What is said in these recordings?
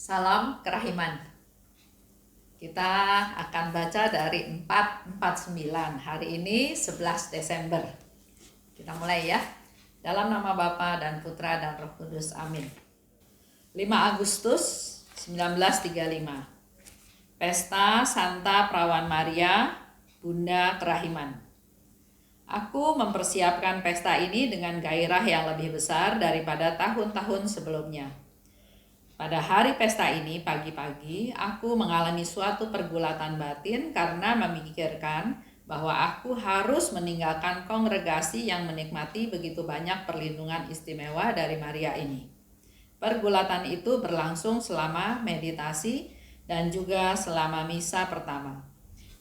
Salam kerahiman. Kita akan baca dari 449. Hari ini 11 Desember. Kita mulai ya. Dalam nama Bapa dan Putra dan Roh Kudus. Amin. 5 Agustus 1935. Pesta Santa Perawan Maria, Bunda Kerahiman. Aku mempersiapkan pesta ini dengan gairah yang lebih besar daripada tahun-tahun sebelumnya. Pada hari pesta ini, pagi-pagi, aku mengalami suatu pergulatan batin karena memikirkan bahwa aku harus meninggalkan kongregasi yang menikmati begitu banyak perlindungan istimewa dari Maria ini. Pergulatan itu berlangsung selama meditasi dan juga selama misa pertama.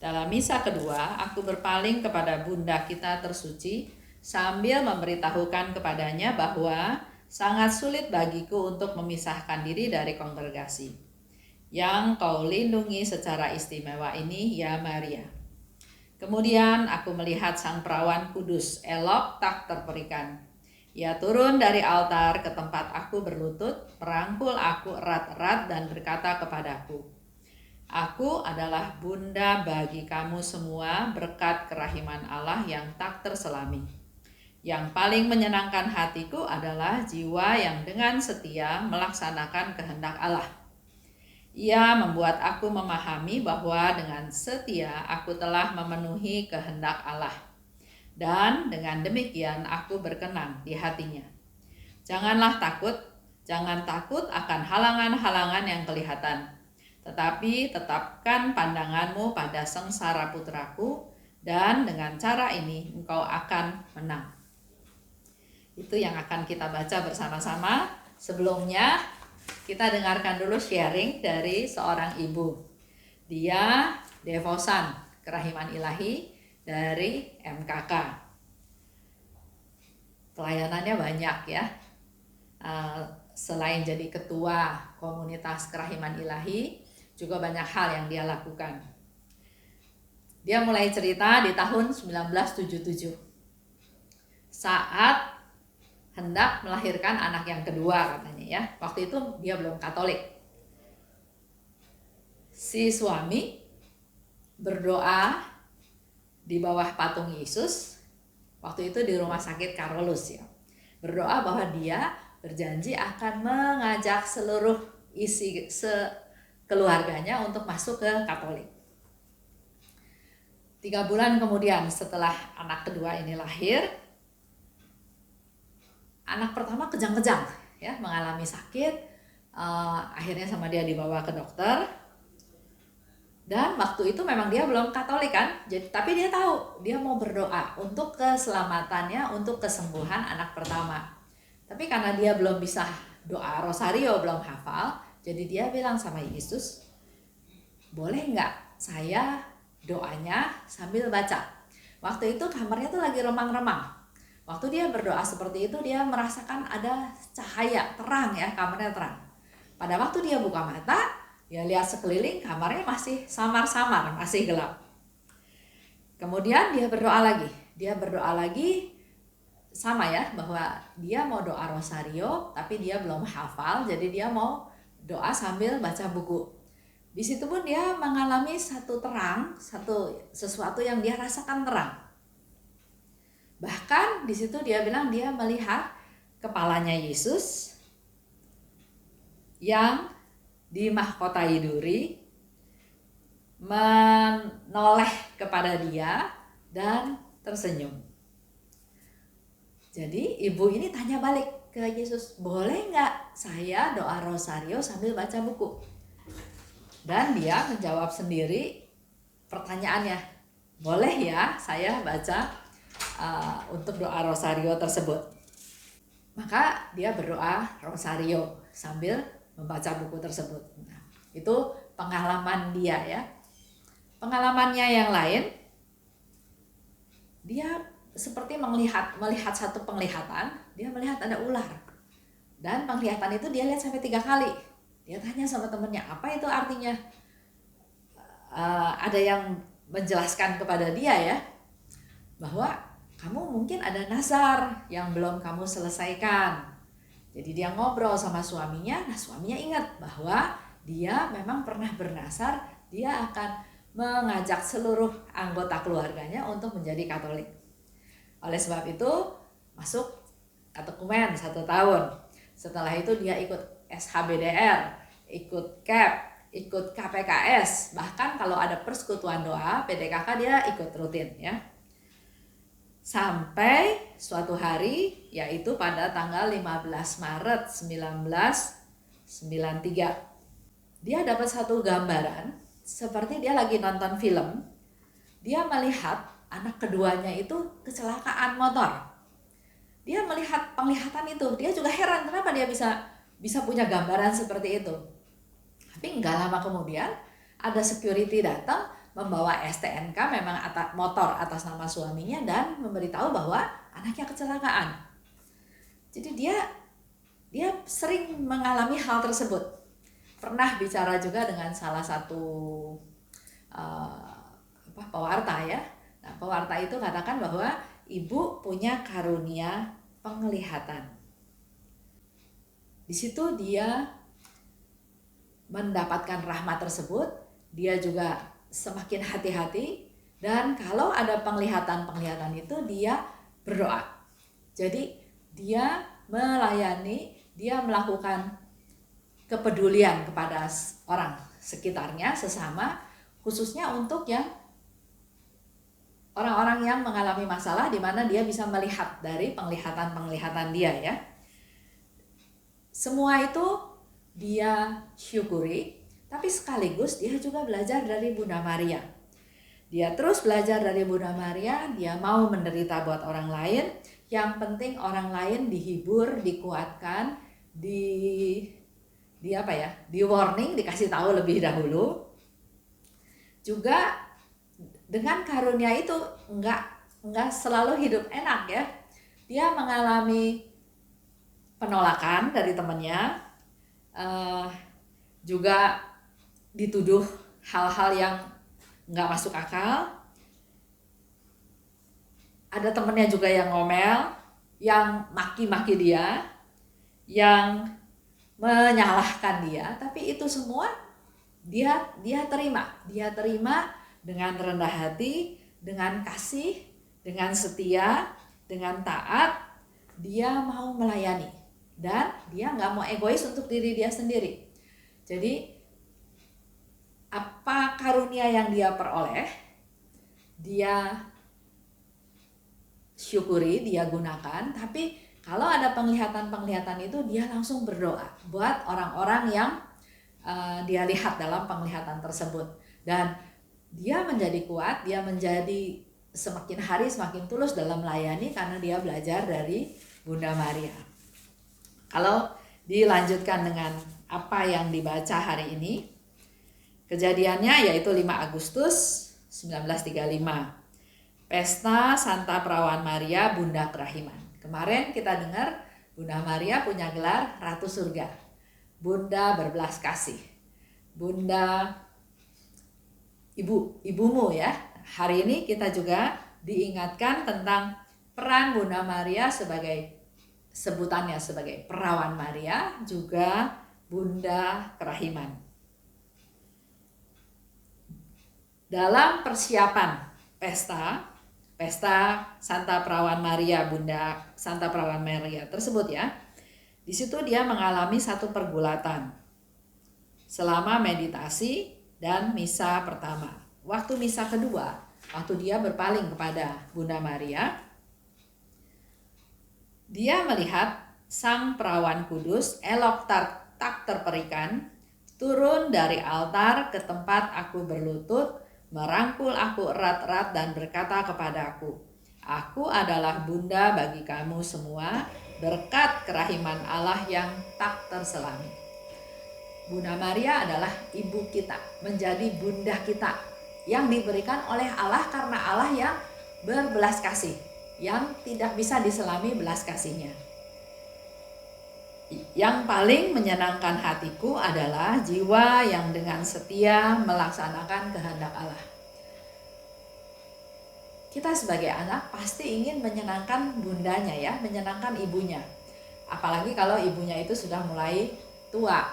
Dalam misa kedua, aku berpaling kepada Bunda kita tersuci sambil memberitahukan kepadanya bahwa sangat sulit bagiku untuk memisahkan diri dari kongregasi. Yang kau lindungi secara istimewa ini, ya Maria. Kemudian aku melihat sang perawan kudus, elok tak terperikan. Ia turun dari altar ke tempat aku berlutut, merangkul aku erat-erat dan berkata kepadaku, "Aku adalah bunda bagi kamu semua berkat kerahiman Allah yang tak terselami. Yang paling menyenangkan hatiku adalah jiwa yang dengan setia melaksanakan kehendak Allah. Ia membuat aku memahami bahwa dengan setia aku telah memenuhi kehendak Allah. Dan dengan demikian aku berkenan di hatinya. Jangan takut akan halangan-halangan yang kelihatan. Tetapi tetapkan pandanganmu pada sengsara putraku, dan dengan cara ini engkau akan menang." Itu yang akan kita baca bersama-sama. Sebelumnya kita dengarkan dulu sharing dari seorang ibu. Dia devosan Kerahiman Ilahi dari MKK. Pelayanannya banyak ya. Selain jadi ketua komunitas Kerahiman Ilahi, juga banyak hal yang dia lakukan. Dia mulai cerita di tahun 1977. Saat hendak melahirkan anak yang kedua katanya ya. Waktu itu dia belum Katolik. Si suami berdoa di bawah patung Yesus. Waktu itu di rumah sakit Carolus ya. Berdoa bahwa dia berjanji akan mengajak seluruh isi keluarganya untuk masuk ke Katolik. 3 bulan kemudian setelah anak kedua ini lahir, anak pertama kejang-kejang ya, mengalami sakit. Akhirnya sama dia dibawa ke dokter. Dan waktu itu memang dia belum Katolik kan, tapi dia tahu dia mau berdoa untuk keselamatannya, untuk kesembuhan anak pertama. Tapi karena dia belum bisa doa rosario, belum hafal, jadi dia bilang sama Yesus, "Boleh nggak saya doanya sambil baca?" Waktu itu kamarnya tuh lagi remang-remang. Waktu dia berdoa seperti itu, dia merasakan ada cahaya terang ya, kamarnya terang. Pada waktu dia buka mata, dia lihat sekeliling, kamarnya masih samar-samar, masih gelap. Kemudian dia berdoa lagi sama ya, bahwa dia mau doa rosario, tapi dia belum hafal, jadi dia mau doa sambil baca buku. Di situ pun dia mengalami satu terang, sesuatu yang dia rasakan terang. Bahkan di situ dia bilang dia melihat kepalanya Yesus yang dimahkotai duri menoleh kepada dia dan tersenyum. Jadi ibu ini tanya balik ke Yesus, "Boleh nggak saya doa rosario sambil baca buku?" Dan dia menjawab sendiri pertanyaannya, "Boleh ya saya baca untuk doa rosario tersebut." Maka dia berdoa rosario sambil membaca buku tersebut. Nah, itu pengalaman dia ya. Pengalamannya yang lain, dia seperti melihat satu penglihatan. Dia melihat ada ular, dan penglihatan itu dia lihat sampai 3 kali. Dia tanya sama temennya, "Apa itu artinya?" Ada yang menjelaskan kepada dia ya, bahwa kamu mungkin ada nazar yang belum kamu selesaikan. Jadi dia ngobrol sama suaminya. Nah, suaminya ingat bahwa dia memang pernah bernasar, dia akan mengajak seluruh anggota keluarganya untuk menjadi Katolik. Oleh sebab itu masuk katekumen 1 tahun. Setelah itu dia ikut SHBDR, ikut KEP, ikut KPKS, bahkan kalau ada persekutuan doa, PDKK dia ikut rutin ya. Sampai suatu hari, yaitu pada tanggal 15 Maret 1993. Dia dapat satu gambaran, seperti dia lagi nonton film, dia melihat anak keduanya itu kecelakaan motor. Dia melihat penglihatan itu, dia juga heran kenapa dia bisa punya gambaran seperti itu. Tapi nggak lama kemudian ada security datang membawa STNK memang motor atas nama suaminya dan memberitahu bahwa anaknya kecelakaan. Jadi dia sering mengalami hal tersebut. Pernah bicara juga dengan salah satu pewarta ya. Nah, pewarta itu katakan bahwa ibu punya karunia penglihatan. Di situ dia mendapatkan rahmat tersebut, dia juga semakin hati-hati, dan kalau ada penglihatan itu dia berdoa. Jadi dia melayani, dia melakukan kepedulian kepada orang sekitarnya, sesama, khususnya untuk yang orang-orang yang mengalami masalah di mana dia bisa melihat dari penglihatan dia ya. Semua itu dia syukuri, tapi sekaligus dia juga belajar dari Bunda Maria. Dia terus belajar dari Bunda Maria, dia mau menderita buat orang lain, yang penting orang lain dihibur, dikuatkan, di warning, dikasih tahu lebih dahulu. Juga dengan karunia itu enggak selalu hidup enak ya. Dia mengalami penolakan dari temannya, juga dituduh hal-hal yang nggak masuk akal. Ada temennya juga yang ngomel, yang maki-maki dia, yang menyalahkan dia, tapi itu semua dia terima dengan rendah hati, dengan kasih, dengan setia, dengan taat. Dia mau melayani dan dia nggak mau egois untuk diri dia sendiri. Jadi apa karunia yang dia peroleh, dia syukuri, dia gunakan. Tapi kalau ada penglihatan itu, dia langsung berdoa buat orang-orang yang dia lihat dalam penglihatan tersebut. Dan dia menjadi kuat, dia menjadi semakin hari semakin tulus dalam melayani karena dia belajar dari Bunda Maria. Kalau dilanjutkan dengan apa yang dibaca hari ini, kejadiannya yaitu 5 Agustus 1935. Pesta Santa Perawan Maria Bunda Kerahiman. Kemarin kita dengar Bunda Maria punya gelar Ratu Surga, Bunda berbelas kasih, Bunda ibumu ya. Hari ini kita juga diingatkan tentang peran Bunda Maria sebagai sebutannya sebagai Perawan Maria, juga Bunda Kerahiman. Dalam persiapan pesta Santa Perawan Maria, Bunda Santa Perawan Maria tersebut ya, di situ dia mengalami satu pergulatan selama meditasi dan misa pertama. Waktu misa kedua, waktu dia berpaling kepada Bunda Maria, dia melihat Sang Perawan Kudus elok tak terperikan turun dari altar ke tempat aku berlutut, merangkul aku erat-erat dan berkata kepadaku, "Aku adalah Bunda bagi kamu semua, berkat kerahiman Allah yang tak terselami." Bunda Maria adalah ibu kita, menjadi bunda kita yang diberikan oleh Allah karena Allah yang berbelas kasih, yang tidak bisa diselami belas kasihnya. Yang paling menyenangkan hatiku adalah jiwa yang dengan setia melaksanakan kehendak Allah. Kita sebagai anak pasti ingin menyenangkan bundanya ya, menyenangkan ibunya. Apalagi kalau ibunya itu sudah mulai tua.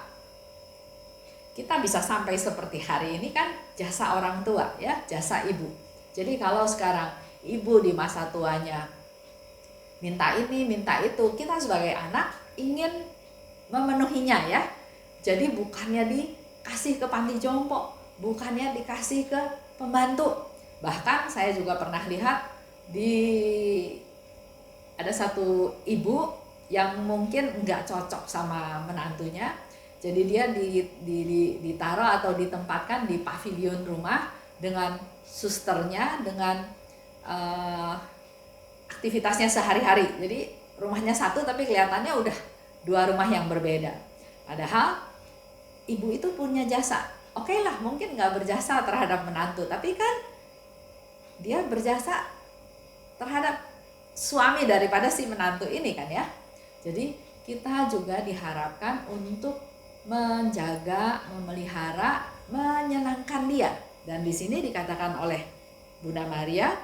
kita bisa sampai seperti hari ini kan jasa orang tua ya, jasa ibu. Jadi kalau sekarang ibu di masa tuanya minta ini, minta itu, kita sebagai anak ingin memenuhinya ya. Jadi bukannya dikasih ke panti jompo, bukannya dikasih ke pembantu. Bahkan saya juga pernah lihat ada satu ibu yang mungkin nggak cocok sama menantunya. Jadi dia ditaruh atau ditempatkan di pavilion rumah dengan susternya, dengan aktivitasnya sehari-hari. Jadi rumahnya satu tapi kelihatannya udah 2 rumah yang berbeda. Padahal ibu itu punya jasa. Oke lah, mungkin nggak berjasa terhadap menantu, tapi kan dia berjasa terhadap suami daripada si menantu ini kan ya. Jadi kita juga diharapkan untuk menjaga, memelihara, menyenangkan dia. Dan di sini dikatakan oleh Bunda Maria,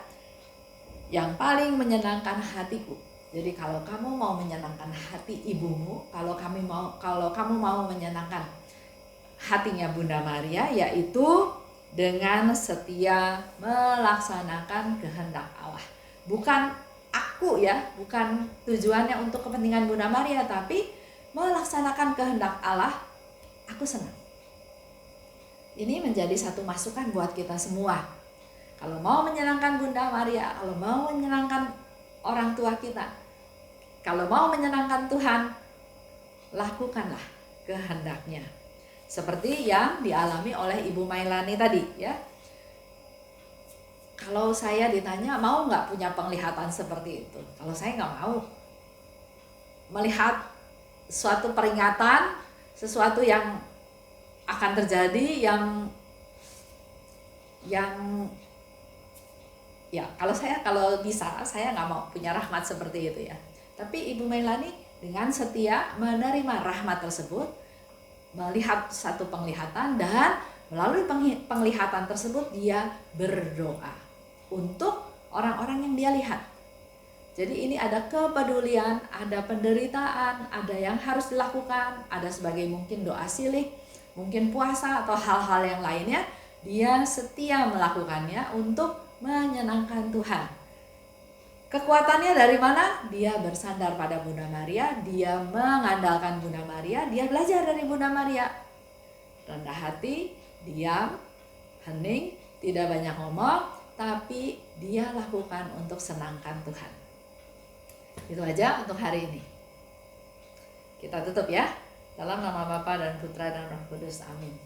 yang paling menyenangkan hatiku. Jadi kalau kamu mau menyenangkan hati ibumu, kalau kamu mau menyenangkan hatinya Bunda Maria, yaitu dengan setia melaksanakan kehendak Allah. Bukan aku ya, bukan tujuannya untuk kepentingan Bunda Maria, tapi melaksanakan kehendak Allah, aku senang. Ini menjadi satu masukan buat kita semua. Kalau mau menyenangkan Bunda Maria, kalau mau menyenangkan orang tua kita, kalau mau menyenangkan Tuhan, lakukanlah kehendaknya. Seperti yang dialami oleh Ibu Mailani tadi ya. Kalau saya ditanya mau nggak punya penglihatan seperti itu, kalau saya nggak mau. Melihat suatu peringatan, sesuatu yang akan terjadi yang ya kalau bisa saya nggak mau punya rahmat seperti itu ya. Tapi Ibu Mailani dengan setia menerima rahmat tersebut, melihat satu penglihatan, dan melalui penglihatan tersebut dia berdoa untuk orang-orang yang dia lihat. Jadi ini ada kepedulian, ada penderitaan, ada yang harus dilakukan, ada sebagai mungkin doa silih, mungkin puasa atau hal-hal yang lainnya. Dia setia melakukannya untuk menyenangkan Tuhan. Kekuatannya dari mana? Dia bersandar pada Bunda Maria, dia mengandalkan Bunda Maria, dia belajar dari Bunda Maria. Rendah hati, diam, hening, tidak banyak ngomong, tapi dia lakukan untuk senangkan Tuhan. Itu aja untuk hari ini. Kita tutup ya. Dalam nama Bapa dan Putra dan Roh Kudus. Amin.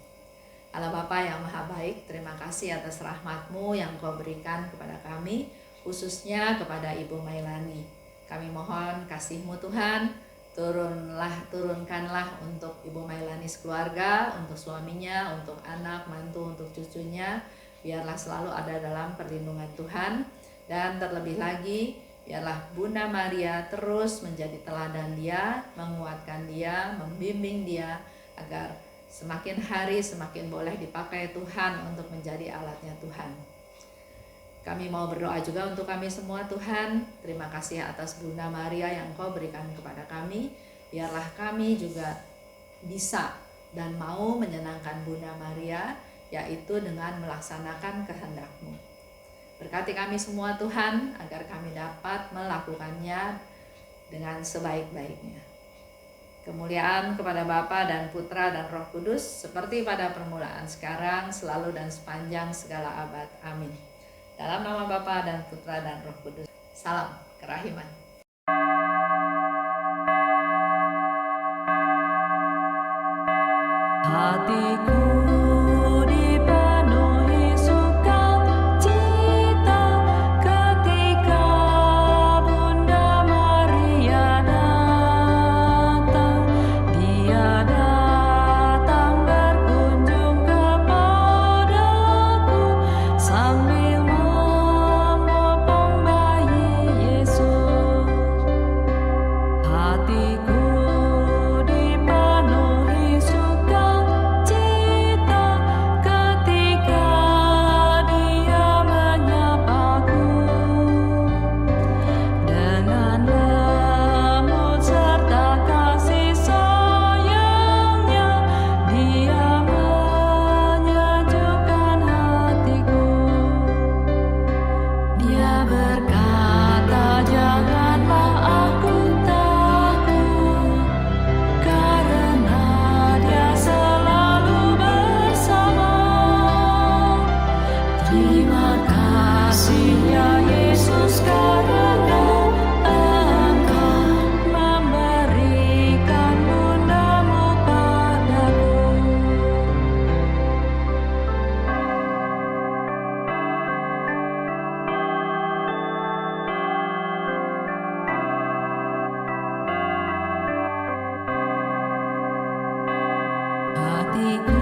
Allah Bapa yang Maha Baik, terima kasih atas rahmat-Mu yang Kau berikan kepada kami, khususnya kepada Ibu Mailani. Kami mohon kasih-Mu Tuhan, turunkanlah untuk Ibu Mailani sekeluarga, untuk suaminya, untuk anak, mantu, untuk cucunya. Biarlah selalu ada dalam perlindungan Tuhan. Dan terlebih lagi, biarlah Bunda Maria terus menjadi teladan dia, menguatkan dia, membimbing dia, agar semakin hari semakin boleh dipakai Tuhan untuk menjadi alatnya Tuhan. Kami mau berdoa juga untuk kami semua Tuhan. Terima kasih atas Bunda Maria yang Kau berikan kepada kami. Biarlah kami juga bisa dan mau menyenangkan Bunda Maria, yaitu dengan melaksanakan kehendak-Mu. Berkati kami semua Tuhan, agar kami dapat melakukannya dengan sebaik-baiknya. Kemuliaan kepada Bapa dan Putra dan Roh Kudus, seperti pada permulaan, sekarang, selalu, dan sepanjang segala abad. Amin. Dalam nama Bapa dan Putra dan Roh Kudus. Salam kerahiman. Hatiku dipenuhi sukacita hatiku